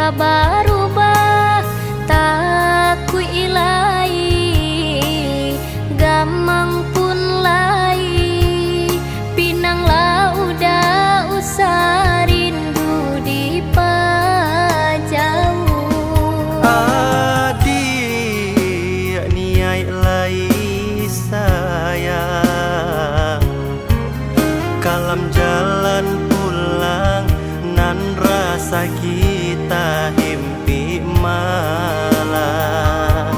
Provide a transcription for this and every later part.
berubah, tak ku ilai, gamang pun lai, pinang lauda usah rindu di pajau. Adik niai lai sayang, kalam jalan pulang nan rasa kita himpi malam.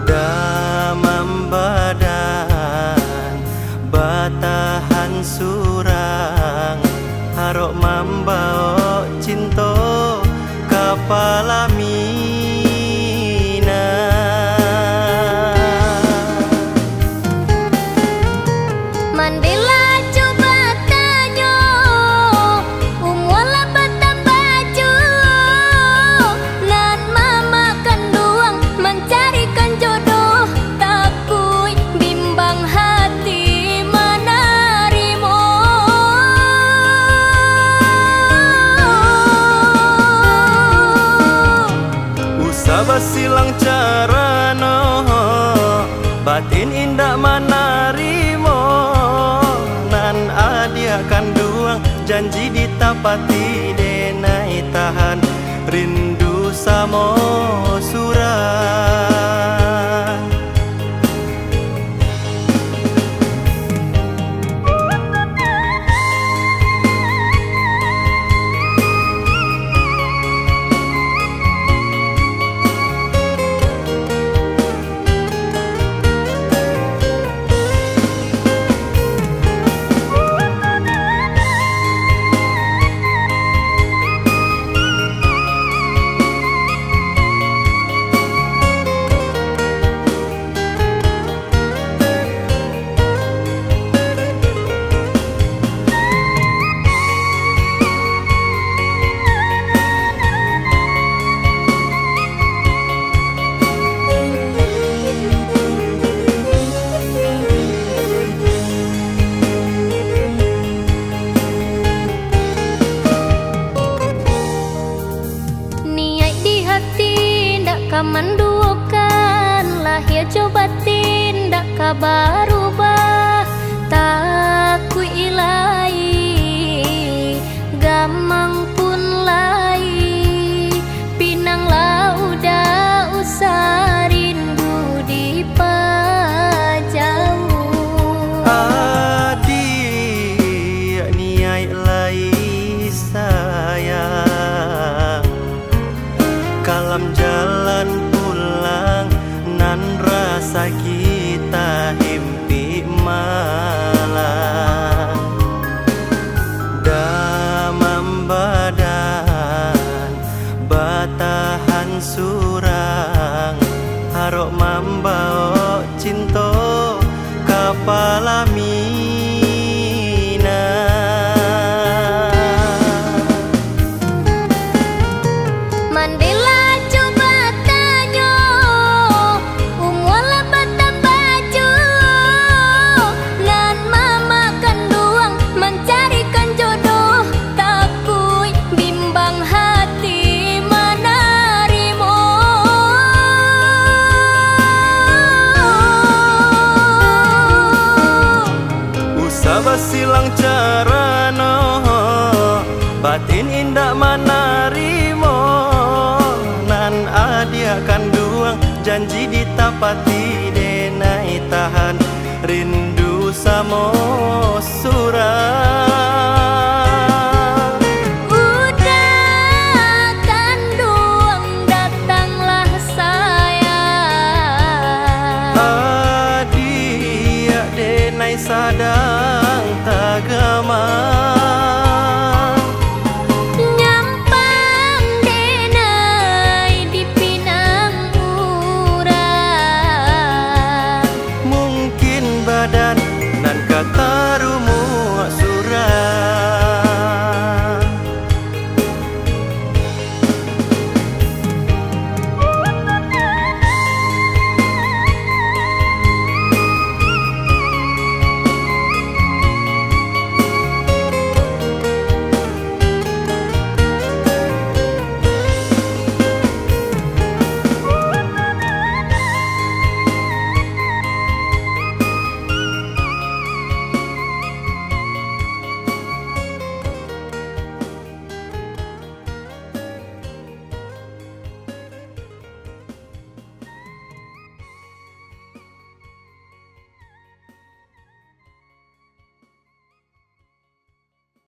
Damam badan batahan surang, harok mambao cinta kapala mina. Mandela coba tanya, umwala batang baju, nan mama kanduang mencarikan jodoh, takui bimbang hati menarimo. Usah silang carano, batin indah menarimo, nan adia kanduang janji ditapati denai tahan rindu samo surang. Kamandukan lahir coba tindak kabar ubah, tak ku ilai, gamang pun lai, pinang lauda usah rindu di pajau. Adik niai lai sayang, kalam jalan pulang nan rasa kita himpi malam. Damam badan batahan surang, harok mambao cinta kapala mina. Mandela coba tanya, umwala batang baju, nan mama kanduang mencarikan jodoh, takui bimbang hati menarimo. Usah basilang carano, batin indah menarimo, nan adia kanduang janji ditapati denai tahan rindu samo surang.